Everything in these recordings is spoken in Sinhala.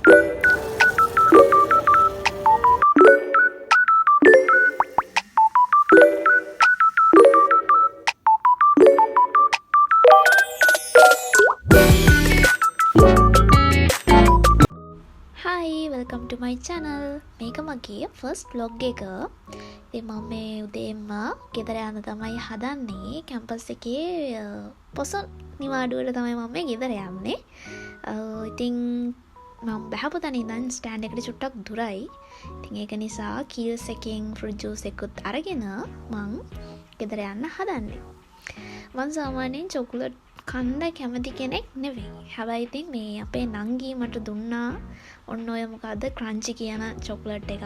Hi, welcome to my channel. මේක මගේ first vlog එක. ඉතින් මම මේ උදේම ගෙදර යන්න තමයි හදන්නේ. කැම්පස් එකේ පොසොන් නිවාඩුවට තමයි මම මේ ගෙදර යන්නේ. ඉතින් මම බහපු තැන ඉඳන් ස්ටෑන්ඩ් එකට චුට්ටක් දුරයි. ඉතින් ඒක නිසා කීල්ස් එකෙන් ෆෘට් ජූස් එකකුත් අරගෙන මම ගෙදර යන්න හදන්නේ. මම සාමාන්‍යයෙන් චොකලට් කන්න කැමති කෙනෙක් නෙවෙයි. හැබැයි ඉතින් මේ අපේ නංගී මට දුන්නා ඔන්න ඔය මොකද්ද ක්‍රන්චි කියන චොකලට් එකක්.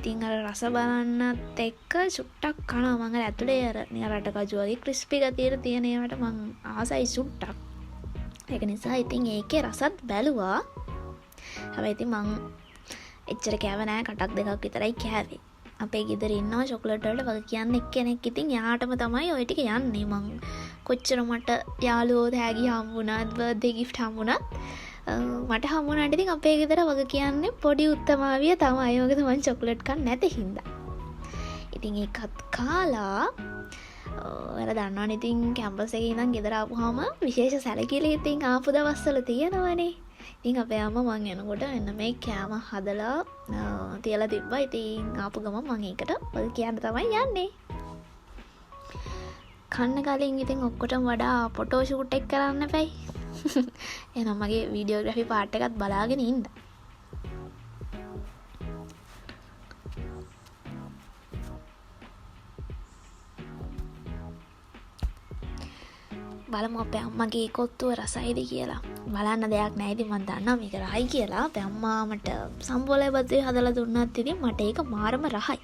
ඉතින් අර රස බලන්නත් එක්ක චුට්ටක් කනවා. මම අර ඇතුලේ අර නිකන් රටකජු වගේ ක්‍රිස්පි ගතියට තියෙන ඒවට මම ආසයි චුට්ටක්. ඒක නිසා ඉතින් ඒකේ රසත් බැලුවා. හැබැයි ඉතින් මම එච්චර කෑව නෑ. කටක් දෙකක් විතරයි කෑවේ. අපේ ගෙදර ඉන්නවා චොකලට් වලට වගේ කියන්න එක්කෙනෙක්. ඉතින් යාටම තමයි ওই ටික යන්නේ. මං කොච්චර මට යාළුවෝ තෑගි හම්බුණත් බර්ත්ඩේ ගිෆ්ට් හම්බුණත් මට හම්බුණාට ඉතින් අපේ ගෙදර වගේ කියන්නේ පොඩි උත්තමාවිය තමයි. මොකද මං චොකලට් කන්න නැති හින්දා. ඉතින් ඒකත් කාලා ඔයාලා දන්නවනේ ඉතින් කැම්පස් එකේ ඉඳන් ගෙදර ආපුවාම විශේෂ සැලකිලි ඉතින් ආපු දවස්වල තියෙනවනේ. ඉතින් අපේ අම්මා මං එනකොට එන්න මේ කෑම හදලා තියලා තිබ්බා. ඉතින් ආපු ගමන් මං ඒකට ඔය කියන්න තමයි යන්නේ. කන්න කලින් ඉතින් ඔක්කොටම වඩා ෆොටෝ ෂූට් එක කරන්න එපයි. එහෙනම් මගේ වීඩියෝග්‍රැෆි පාර්ට් එකත් බලාගෙන ඉන්න. බලමු අපේ අම්මගේ කොත්තුව රසයිද කියලා. බලන්න දෙයක් නැහැ. ඉතින් මම දන්නවා මේක රහයි කියලා. අපේ අම්මා මට සම්බෝලේ බද්දේ හදලා දුන්නත් ඉතින් මට ඒක මාරම රහයි.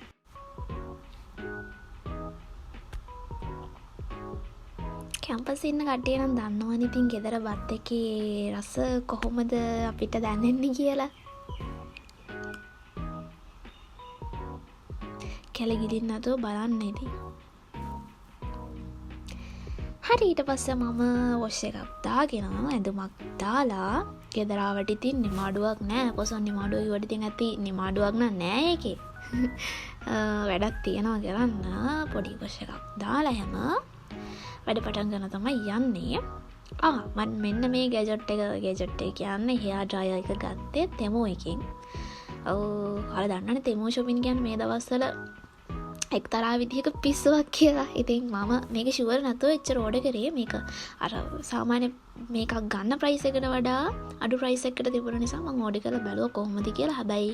කැම්පස් ඉන්න කට්ටිය නම් දන්නවනේ ඉතින් ගෙදර බත් එකේ රස කොහොමද අපිට දැනෙන්නේ කියලා. කැලගිලින් නැතුව බලන්න ඉතින්. හරි ඊට පස්සේ මම වොෂ් එකක් දාගෙන ඇඳුමක් දාලා ගෙදර ආවට ඉතින් නිමාඩුවක් නෑ. පොසොන් නිමාඩුව කිව්වට ඉතින් ඇති නිමාඩුවක් නෑ ඒකේ. වැඩක් තියනවා කරන්න. පොඩි වොෂ් එකක් දාලා හැම වැඩ පටන් ගන්න තමයි යන්නේ. මම මෙන්න මේ ගැජට් එක කියන්නේ හෙයා ඩ්‍රයර් එක ගත්තේ තෙමෝ එකෙන්. අර දන්නනේ තෙමෝ shopping කියන්නේ මේ දවස්වල එක්තරා විදිහක පිස්සුවක් කියලා. ඉතින් මම මේක ෂුවර් නැතුව එච්චර ඕඩර් කරේ. මේක අර සාමාන්‍ය මේකක් ගන්න ප්‍රයිස් එකට වඩා අඩු ප්‍රයිස් එකකට තිබුණ නිසා මම ඕඩර් කරලා බැලුවා කොහොමද කියලා. හැබැයි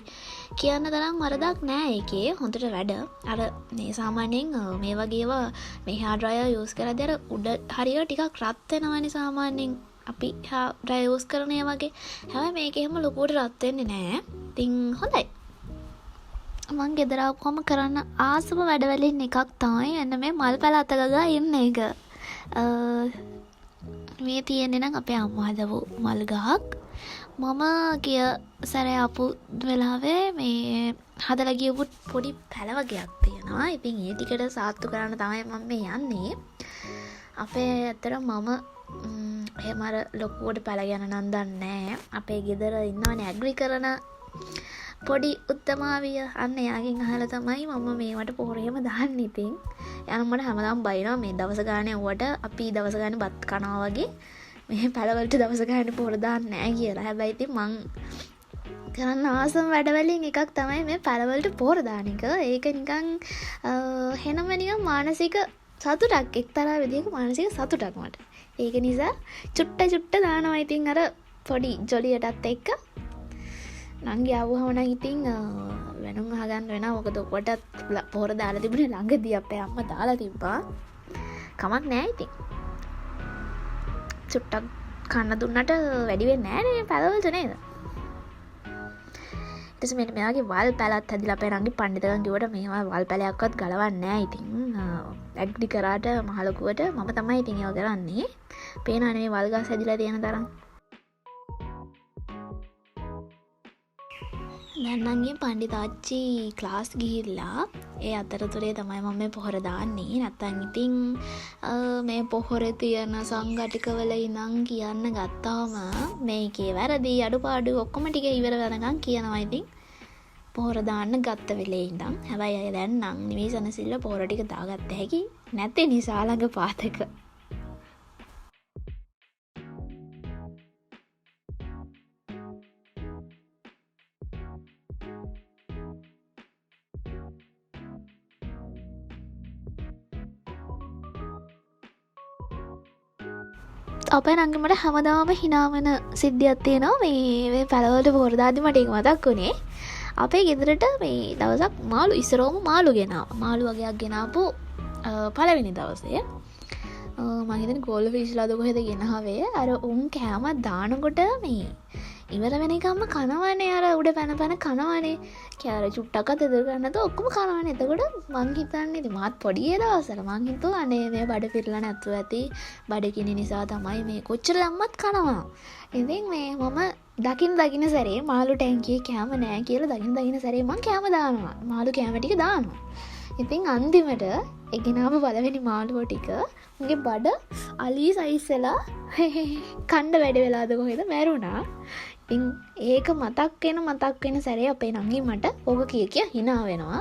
කියන්න තරම් වරදක් නෑ ඒකේ. හොඳට වැඩ. අර මේ සාමාන්‍යයෙන් මේ වගේ ඒවා මේ hair dryer use කරද්දී අර උඩ හරියට ටිකක් රත් වෙනවනේ සාමාන්‍යයෙන් අපි hair dryer use කරන ඒ වගේ. හැබැයි මේක එහෙම ලොකුවට රත් වෙන්නේ නෑ. ඉතින් හොඳයි. මං ගෙදර ආපුවම කරන්න ආසම වැඩවලින් එකක් තමයි එන්න මේ මල් පැල අත ගගා ඉන්න එක. මේ තියෙන්නේ නම් අපේ අම්මා හදපු මල් ගහක්. මම ගිය සැරේ ආපු වෙලාවේ මේ හදලා ගියපු පොඩි පැල වගේක් තියෙනවා. ඉතින් ඒ ටිකට සාත්තු කරන්න තමයි මම මේ යන්නේ. අපේ ඇත්තට මම එහෙම අර ලොකුවට පැල ගැන නම් දන්නේ නැහැ. අපේ ගෙදර ඉන්නවනේ ඇග්‍රි කරන පොඩි උත්තමාවිය. අන්න එයාගෙන් අහලා තමයි මම මේවට පොරේම දාන්නේ. ඉතින් එයානම් මට හැමදාම බයිනවා මේ දවස ගානේ උවට අපි දවස ගානේ බත් කනවා වගේ මේ පැලවලට දවස ගානේ පොර දාන්නේ නැහැ කියලා. හැබැයි ඉතින් මං කරන්න ආසම වැඩවලින් එකක් තමයි මේ පැලවලට පොර දාන එක. ඒක නිකන් හෙනම නිකන් මානසික සතුටක්. එක්තරා විදිහක මානසික සතුටක් මට. ඒක නිසා චුට්ට දානවා. ඉතින් අර පොඩි ජොලියටත් එක්ක නංගි ආවම නම් ඉතින් වෙනුම් අහගන්න වෙනවා. මොකද ඔකට පොර දාලා තිබුණේ ළඟදී අපේ අම්මා දාලා තිබ්බා. කමක් නෑ ඉතින්. චුට්ටක් කන්න දුන්නට වැඩි වෙන්නේ නෑ නේ පැලවලට නේද? ඊට පස්සේ මෙන්න මෙයාගේ වල් පැලත් හැදිලා අපේ නංගි පඬිතුකන් කිව්වට මේවා වල් පැලයක්වත් ගලවන්නේ නෑ. ඉතින් ඇග්‍රි කරාට මහලකුවට මම තමයි ඉතින් ඒව කරන්නේ. පේනවනේ මේ වල් ගස් හැදිලා තියෙන තරම්. දැන් නම් ගියේ පණ්ඩිතාච්චි ක්ලාස් ගිහිල්ලා ඒ අතරතුරේ තමයි මම මේ පොහොර දාන්නේ. නැත්තම් ඉතින් මේ පොහොරේ තියෙන සංඝටිකවල ඉඳන් කියන්න ගත්තාම මේකේ වැරදි අඩුපාඩු ඔක්කොම ටික ඉවර වෙනකන් කියනවා. ඉතින් පොහොර දාන්න ගත්ත වෙලේ ඉඳන්. හැබැයි අය දැන් නම් නිවිසනසිල්ල පොහොර ටික දාගත්ත හැකි නැත්තේ නිසා ළඟ පාතක. අපේ නංගිමට හැමදාම හිනාවන සිද්ධියක් තියෙනවා. මේ පැලවලට පොහොර දාද්දි මට ඒක මතක් වුණේ. අපේ ගෙදරට මේ දවසක් මාළු ඉස්සරෝම මාළු ගෙනාවා. මාළු වගේක් ගෙනාපු පළවෙනි දවසේ මම හිතන්නේ ගෝල්ඩ් ෆිෂ්ලාද කොහෙද ගෙනාවේ. අර උන් කෑමක් දානකොට මේ ඉවර වෙනකම්ම කනවනේ. අර උඩ පැන පැන කනවනේ. කෑර චුට්ටක්වත් එදර ගන්නද ඔක්කොම කනවනේ. එතකොට මං හිතන්නේ ඉතින් මාත් පොඩි ඒ දවස්වල මං හිතුවා අනේ මේ බඩ පිරලා නැතුව ඇති. බඩගිනි නිසා තමයි මේ කොච්චර දැම්මත් කනවා. ඉතින් මේ මම දකින්න සැරේ මාළු ටැංකියේ කෑම නෑ කියලා දකින්න සැරේ මං කෑම දානවා. මාළු කෑම ටික දානවා. ඉතින් අන්තිමට එගෙනාම පළවෙනි මාළුව ටික උගේ බඩ අලී සයිස් වෙලා කණ්ඩ වැඩ වෙලාද කොහෙද මැරුණා. ඉතින් ඒක මතක් වෙන සැරේ අපේ නංගි මට ඕක කිය hina වෙනවා.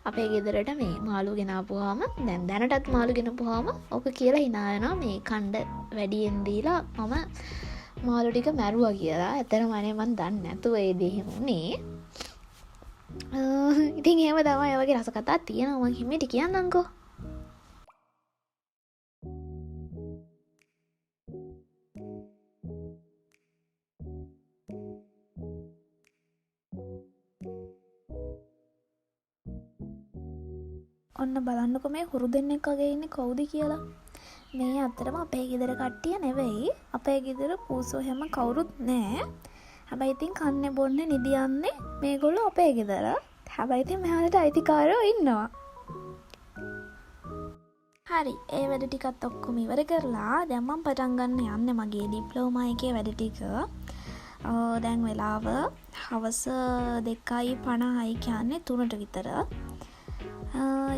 අපේ ගෙදරට මේ මාළු ගෙනාපුවාම දැන් දැනටත් මාළු ගෙනපුවාම ඕක කියලා hina වෙනවා. මේ කණ්ඩ වැඩියෙන් දීලා මම මාළු ටික මැරුවා කියලා. ඇත්තටම අනේ මන් දන්නේ නැතුව ඒ දේ එහෙම උනේ. ඉතින් එහෙම තමයි වගේ රස කතා තියෙනවා. මං හිමීට කියන්නම්කෝ. ඔන්න බලන්නකො මේ හුරු දෙන්නෙක් වගේ ඉන්නේ කවුද කියලා. මේ අතරම අපේ ගෙදර කට්ටිය නෙවෙයි. අපේ ගෙදර පූසෝ හැම කවුරුත් නෑ. හැබැයි ඉතින් කන්නේ බොන්නේ නිදියන්නේ මේගොල්ලෝ අපේ ගෙදර. හැබැයි ඉතින් මෙහාට අයිතිකාරයෝ ඉන්නවා. හරි, ඒ වැඩ ටිකත් ඔක්කොම ඉවර කරලා දැන් මම පටන් ගන්න යන්නේ මගේ ඩිප්ලෝමා එකේ වැඩ ටික. දැන් වෙලාව හවස 2:50යි කියන්නේ 3ට විතර.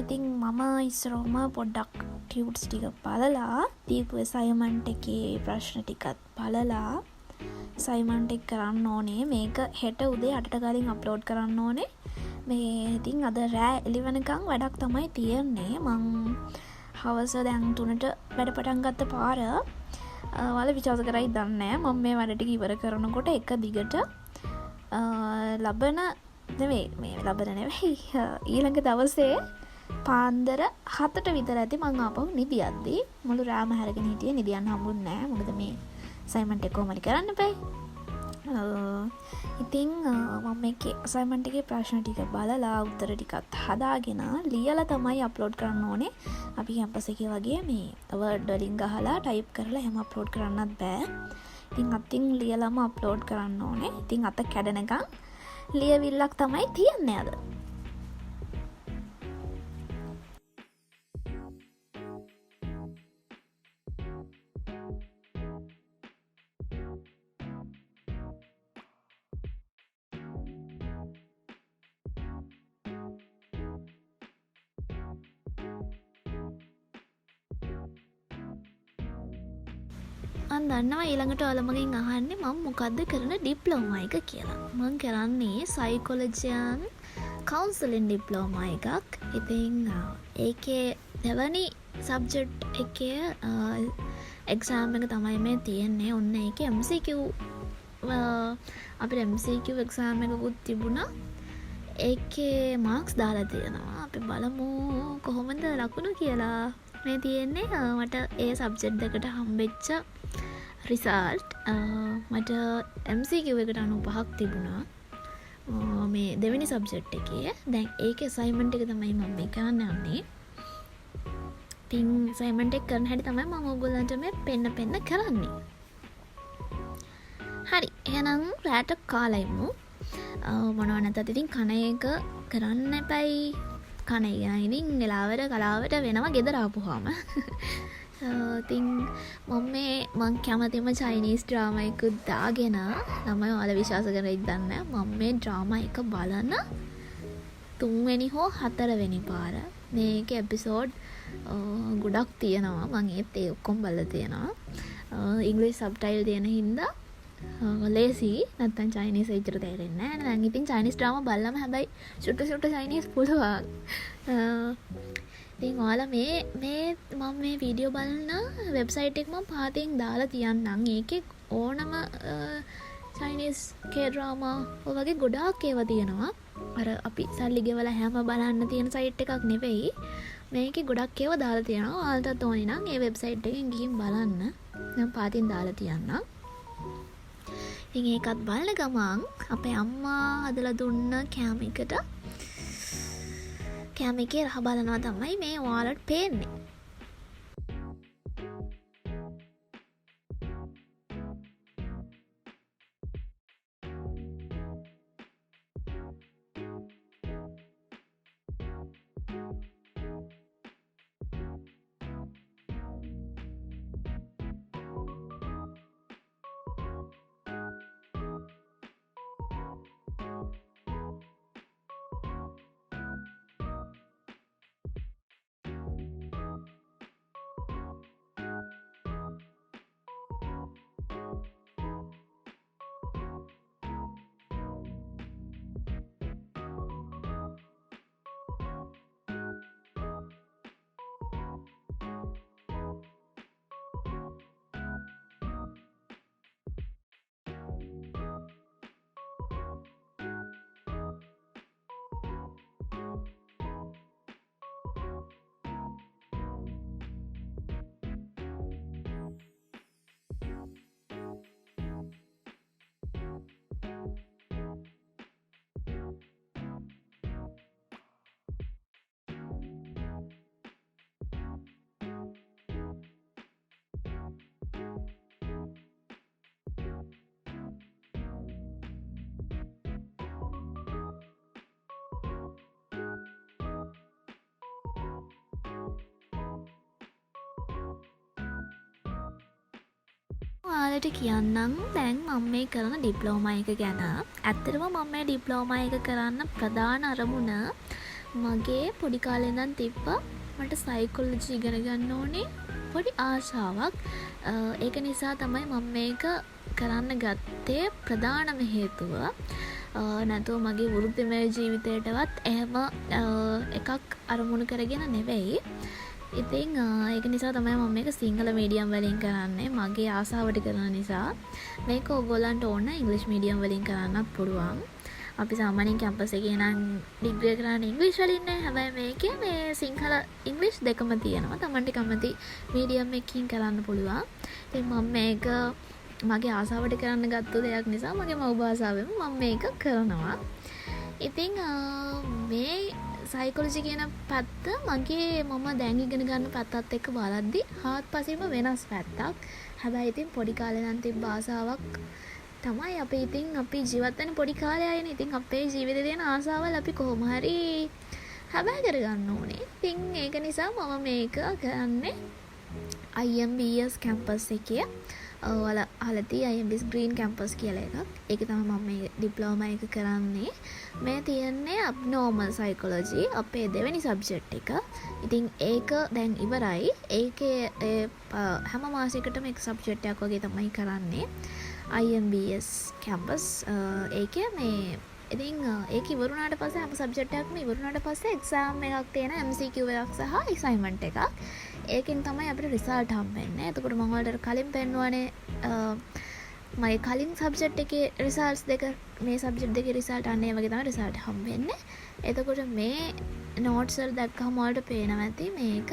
ඉතින් මම ඉස්සරෝම පොඩ්ඩක් ටියුට්ස් ටික බලලා දීපු අසයින්මන්ට් එකේ ප්‍රශ්න ටිකත් බලලා අසයින්මන්ට් එක කරන්න ඕනේ. මේක හෙට උදේ 8ට කලින් අප්ලෝඩ් කරන්න ඕනේ. මේ ඉතින් අද රෑ 11 වෙනකන් වැඩක් තමයි තියෙන්නේ. මං හවස දැන් 3ට වැඩ පටන් ගත්ත පාර වල විශ්වාස කරයි දන්නේ නැහැ. මම මේ වැඩ ටික ඉවර කරනකොට එක දිගට ලබන ඊළඟ දවසේ පාන්දර 7ට විතර ඇති මං ආපහු නිදියද්දී මුළු රාම හැරගෙන හිටියේ. නිදියන්න හම්බුන්නේ නැහැ. මොකද මේ අසයින්මන්ට් එක කොහොමද කරන්න බෑ. ඉතින් මම මේකේ අසයින්මන්ට් එකේ ප්‍රශ්න ටික බලලා උත්තර ටිකත් හදාගෙන ලියලා තමයි අප්ලෝඩ් කරන්න ඕනේ. අපි කැම්පස් එකේ වගේ මේ වර්ඩ් වලින් ගහලා ටයිප් කරලා එහෙම අප්ලෝඩ් කරන්නත් බෑ. ඉතින් අතින් ලියලාම අප්ලෝඩ් කරන්න ඕනේ. ඉතින් අත කැඩෙනකන් ලියවිල්ලක් තමයි තියන්නේ අද. මම දන්නවා ඊළඟට ඔයාලමගෙන් අහන්නේ මම මොකද්ද කරන ඩිප්ලෝමා එක කියලා. මම කරන්නේ සයිකොලොජි කවුන්සලින් ඩිප්ලෝමා එකක්. ඉතින් ඒකේ දෙවනි සබ්ජෙක්ට් එකේ එක්සෑම් එක තමයි මේ තියෙන්නේ. ඔන්න ඒකේ MCQ අපිට MCQ එක්සෑම් එකකුත් තිබුණා. ඒකේ මාක්ස් දාලා තියෙනවා. අපි බලමු කොහොමද ලකුණු කියලා. මේ තියෙන්නේ මට ඒ සබ්ජෙක්ට් දෙකට හම්බෙච්ච රිසල්ට්. මට MCQ එකට 95ක් තිබුණා මේ දෙවෙනි සබ්ජෙක්ට් එකේ. දැන් ඒකේ අසයින්මන්ට් එක තමයි මම මේ කරන්න යන්නේ. ඉතින් අසයින්මන්ට් එක කරන හැටි තමයි මම ඔයගොල්ලන්ට මේ පෙන්න කරන්නේ. හරි, එහෙනම් රැට කාලා ඉමු. මොනවා නැතත් ඉතින් කන එක කරන්න එපයි. කන එක ඉතින් කලාවට වෙනවා ගෙදර ආපුවාම. ඉතින් මම කැමතිම චයිනීස් ඩ්‍රාමා එකක් දාගෙන ළමයි ඔයාලා විශ්වාස කරයිද දන්නේ නැහැ. මම මේ ඩ්‍රාමා එක බලන 3 හෝ 4 පාර. මේක එපිසෝඩ් ගොඩක් තියෙනවා. මම ඒ ඔක්කොම බලලා තියෙනවා. ඉංග්‍රීසි සබ්ටයිල් තියෙන හින්දා ලේසි. නැත්තම් චයිනීස් එච්චර තේරෙන්නේ නැහැ. දැන් ඉතින් චයිනීස් ඩ්‍රාමා බලලම හැබැයි සුට්ට චයිනීස් පුළුවන්. ඉතින් ඔයාලා මේ මම මේ වීඩියෝ බලන වෙබ්සයිට් එක මම පහතින් දාලා තියන්නම්. ඒකේ ඕනම චයිනීස් කේ ඩ්‍රාමා ඔය වගේ ගොඩාක් ඒවා තියෙනවා. අර අපි සල්ලි ගෙවලා හැම බලන්න තියෙන සයිට් එකක් නෙවෙයි. මේකේ ගොඩක් ඒවා දාලා තියෙනවා. ඔයාලටත් ඕනේ නම් ඒ වෙබ්සයිට් එකෙන් ගිහින් බලන්න. මම පහතින් දාලා තියන්නම්. ඉතින් ඒකත් බලන ගමන් අපේ අම්මා හදලා දුන්න කෑම එකට කෑම එකේ රහ බලනවා තමයි මේ ඔයාලට පේන්නේ. ඔයාලට කියන්නම් දැන් මම මේ කරන ඩිප්ලෝමා එක ගැන. ඇත්තටම මම මේ ඩිප්ලෝමා එක කරන්න ප්‍රධාන අරමුණ මගේ පොඩි කාලේ ඉඳන් තිබ්බා. මට සයිකොලොජි ඉගෙන ගන්න ඕනේ පොඩි ආශාවක්. ඒක නිසා තමයි මම මේක කරන්න ගත්තේ ප්‍රධානම හේතුව. නැතුව මගේ වෘත්තිමය ජීවිතයටවත් එහෙම එකක් අරමුණු කරගෙන නෙවෙයි. ඉතින් ඒක නිසා තමයි මම මේක සිංහල මීඩියම් වලින් කරන්නේ. මගේ ආසාවට කරන නිසා. මේක ඔයගොල්ලන්ට ඕන ඉංග්‍රීසි මීඩියම් වලින් කරන්නත් පුළුවන්. අපි සාමාන්‍යයෙන් කැම්පස් එකේ නම් ඩිග්‍රී කරන්නේ ඉංග්‍රීසි වලින් නේ. හැබැයි මේකේ මේ සිංහල ඉංග්‍රීසි දෙකම තියෙනවා. Tamanට කැමති මීඩියම් එකකින් කරන්න පුළුවන්. ඉතින් මම මේක මගේ ආසාවට කරන්න ගත්ත දෙයක් නිසා මගේ මව් භාෂාවෙන් මම මේක කරනවා. ඉතින් මේ සයිකොලොජි කියන පැත්ත මගේ මම දැන් ඉගෙන ගන්න පැත්තත් එක්ක බලද්දි හාත්පසින්ම වෙනස් පැත්තක්. හැබැයි ඉතින් පොඩි කාලේ නම් තිබ්බ ආසාවක් තමයි අපි ජීවත් වෙන පොඩි කාලේ අයනේ. ඉතින් අපේ ජීවිතේ තියෙන ආසාවල් අපි කොහොම හරි හැබැයි කරගන්න ඕනේ. ඉතින් ඒක නිසා මම මේක කරන්නේ IMBS කැම්පස් එකේ. ඔයාලා අහලා තියෙයි IMBS ග්‍රීන් කැම්පස් කියලා එකක්. ඒක තමයි මම මේ ඩිප්ලෝමා එක කරන්නේ. මේ තියන්නේ abnormal psychology අපේ දෙවෙනි සබ්ජෙක්ට් එක. ඉතින් ඒක දැන් ඉවරයි. ඒකේ හැම මාසයකටම එක සබ්ජෙක්ට් එකක් වගේ තමයි කරන්නේ. IMBS කැම්පස් ඒකේ මේ ඉතින් ඒක ඉවරුණාට පස්සේ හැම සබ්ජෙක්ට් එකක්ම ඉවරුණාට පස්සේ එක්සෑම් එකක් තියෙනවා. MCQ එකක් සහ අසයින්මන්ට් එකක්. ඒකෙන් තමයි අපිට රිසල්ට් හම්බෙන්නේ. එතකොට මම ඔයාලට කලින් පෙන්වන්නේ මගේ කලින් සබ්ජෙක්ට් එකේ රිසල්ට්ස් දෙක මේ සබ්ජෙක්ට් දෙකේ රිසල්ට් අන්න ඒ වගේ තමයි රිසල්ට් හම්බෙන්නේ. එතකොට මේ නෝට්ස් වල දැක්කම ඔයාලට පේනවා ඇති මේක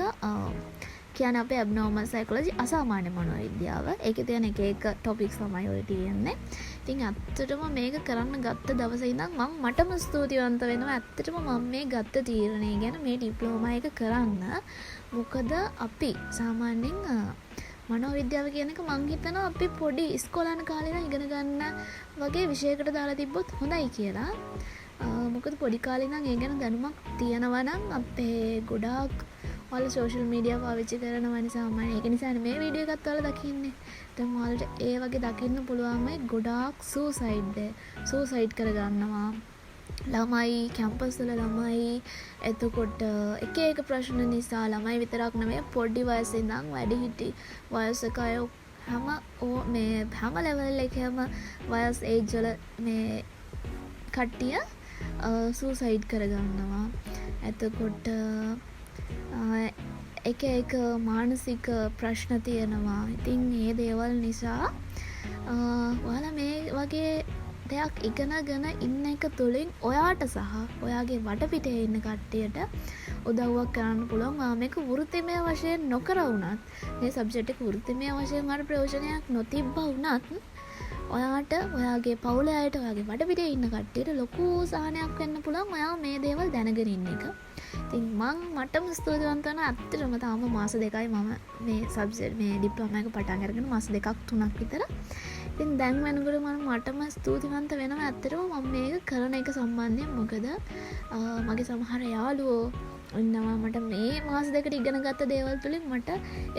කියන්නේ අපේ abnormal psychology අසාමාන්‍ය මනෝවිද්‍යාව. ඒකේ තියෙන එක ටොපික්ස් තමයි ඔය තියෙන්නේ. ඉතින් ඇත්තටම මේක කරන්න ගත්ත දවසේ ඉඳන් මටම ස්තුතිවන්ත වෙනවා. ඇත්තටම මම මේ ගත්ත තීරණය ගැන මේ ඩිප්ලෝමා එක කරන්න. මොකද අපි සාමාන්‍යයෙන් මනෝවිද්‍යාව කියන එක මං හිතනවා අපි පොඩි ඉස්කෝලේ යන කාලේ ඉඳන් ඉගෙන ගන්න වගේ විෂයකට දාලා තිබ්බොත් හොඳයි කියලා. මොකද පොඩි කාලේ ඉඳන් ඒ ගැන දැනුමක් තියෙනවා නම් අපේ ගොඩාක් ඔයාලා සෝෂල් මීඩියා පාවිච්චි කරනවා නිසා මම ඒක නිසානේ මේ වීඩියෝ එකත් ඔයාලා දකින්නේ. දැන් ඔයාලට ඒ වගේ දකින්න පුළුවන් මේ ගොඩාක් සූසයිඩ් කරගන්නවා. ළමයි කැම්පස් වල ළමයි එතකොට එක එක ප්‍රශ්න නිසා ළමයි විතරක් නෙමෙයි පොඩි වයසේ ඉඳන් වැඩිහිටි වයසක අය හැම ලෙවල් එකේම වයස් ඒජ් වල මේ කට්ටිය සූසයිඩ් කරගන්නවා. එතකොට එක එක මානසික ප්‍රශ්න තියෙනවා. ඉතින් මේ දේවල් නිසා ඔයාලා මේ වගේ දෙයක් ඉගෙනගෙන ඉන්න එක තුළින් ඔයාට සහ ඔයාගේ වටපිටේ ඉන්න කට්ටියට උදව්වක් කරන්න පුළුවන්. ඔයා මේක වෘත්තිමය වශයෙන් නොකර වුණත් මේ සබ්ජෙක්ට් එක වෘත්තිමය වශයෙන් වල ප්‍රයෝජනයක් නොතිබ්බා වුණත් ඔයාට ඔයාගේ පවුලේ අයට ඔයාගේ වටපිටේ ඉන්න කට්ටියට ලොකු සහනයක් වෙන්න පුළුවන් ඔයා මේ දේවල් දැනගෙන ඉන්න එක. ඉතින් මටම ස්තුතිවන්ත වෙනවා. ඇත්තටම තාම මාස 2යි මම මේ සබ්ජෙක්ට් මේ ඩිප්ලෝමා එක පටන් අරගෙන මාස 2ක් 3ක් විතර. ඉතින් දැන් වෙනකොට මටම ස්තුතිවන්ත වෙනවා ඇත්තටම මම මේක කරන එක සම්බන්ධයෙන්. මොකද මගේ සමහර යාළුවෝ ඉන්නවා මට මේ මාස 2කට ඉගෙන ගත්ත දේවල් තුලින් මට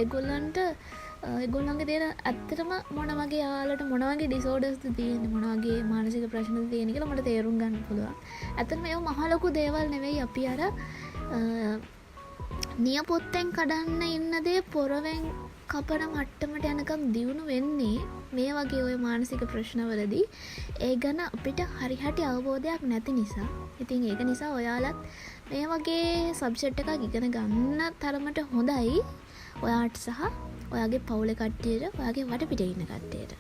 ඒගොල්ලන්ගේ තියෙන ඇත්තටම මොන වගේ යාළුවට මොන වගේ ඩිසෝඩර්ස්ද තියෙන්නේ මොන වගේ මානසික ප්‍රශ්නද තියෙන්නේ කියලා මට තේරුම් ගන්න පුළුවන්. ඇත්තටම මේව මහ ලොකු දේවල් නෙවෙයි. අපි අර නියපොත්තෙන් කඩන්න ඉන්න දේ පොරවෙන් කපන මට්ටමට යනකම් දියුණු වෙන්නේ මේ වගේ ওই මානසික ප්‍රශ්නවලදී ඒ ගැන අපිට හරියට අවබෝධයක් නැති නිසා. ඉතින් ඒක නිසා ඔයාලත් මේ වගේ සබ්ජෙක්ට් එකක් ඉගෙන ගන්න තරමට හොඳයි ඔයාට සහ ඔයාගේ පවුලේ කට්ටියට ඔයාගේ වටපිටේ ඉන්න කට්ටියට.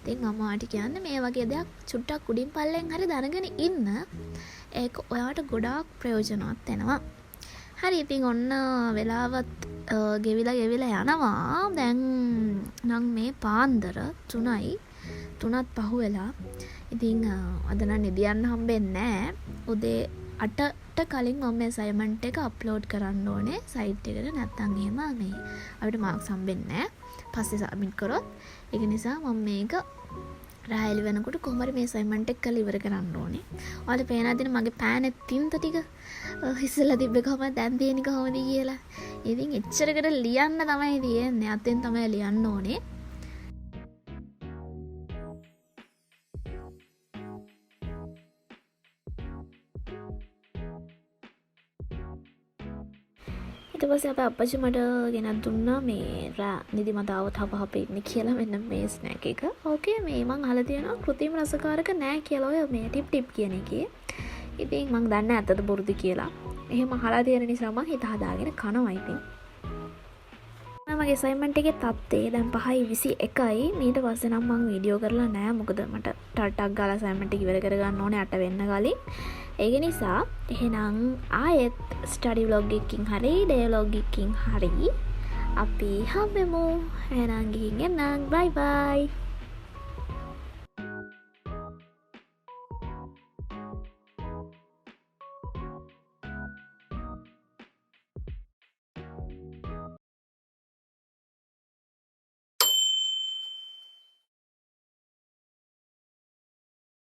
ඉතින් මම ඔයාට කියන්නේ මේ වගේ දෙයක් චුට්ටක් උඩින් පල්ලෙන් හරි දැනගෙන ඉන්න. ඒක ඔයාට ගොඩාක් ප්‍රයෝජනවත් වෙනවා. හරි ඉතින් ඔන්න වෙලාවත් ගෙවිලා යනවා. දැන් නම් මේ පාන්දර 3යි 3ත් පහු වෙලා. ඉතින් අද නම් නිදියන්න හම්බෙන්නේ නැහැ. උදේ 8ට කලින් මම මේ අසයින්මන්ට් එක අප්ලෝඩ් කරන්න ඕනේ සයිට් එකට. නැත්නම් එහෙම මේ අපිට මාක්ස් හම්බෙන්නේ නැහැ. පස්සේ සබ්මිට් කරොත්. ඒක නිසා මම මේක රායලි වෙනකොට කොහොම හරි මේ අසයින්මන්ට් එක කරලා ඉවර කරන්න ඕනේ. ඔයාලට පේනවද මගේ පෑනේ තින්ත ටික ඉස්සෙල්ලා තිබ්බේ කොහමද දැන් තියෙන්නේ කොහමද කියලා. ඉතින් එච්චරකට ලියන්න තමයි තියෙන්නේ. අතෙන් තමයි ලියන්න ඕනේ. ඊට පස්සේ අපේ අප්පච්චි මට ගෙනත් දුන්නා මේ නිදිමතාව තව ඉන්නේ කියලා මෙන්න මේ ස්නැක් එක. ඕකේ මේ මං අහලා තියෙනවා කෘත්‍රිම රසකාරක නෑ කියලා ඔය මේ ටිප් කියන එකේ. ඉතින් මං දන්නේ ඇත්තද බොරුද කියලා. එහෙම අහලා තියෙන නිසා මං හිත හදාගෙන කනවා ඉතින්. මගේ අසයින්මන්ට් එකේ තත්ත්වය දැන් 5:21යි. ඊට පස්සේ නම් මං වීඩියෝ කරලා නෑ. මොකද මට ටටක් ගාලා අසයින්මන්ට් එක ඉවර කරගන්න ඕනේ 8 වෙන්න කලින්. ඒක නිසා එහෙනම් ආයෙත් ස්ටඩි ව්ලොග් එකකින් හරි ඩේ ව්ලොග් එකකින් හරි අපි හම්බෙමු. එහෙනම් ගිහින් එන්න. බයි බයි.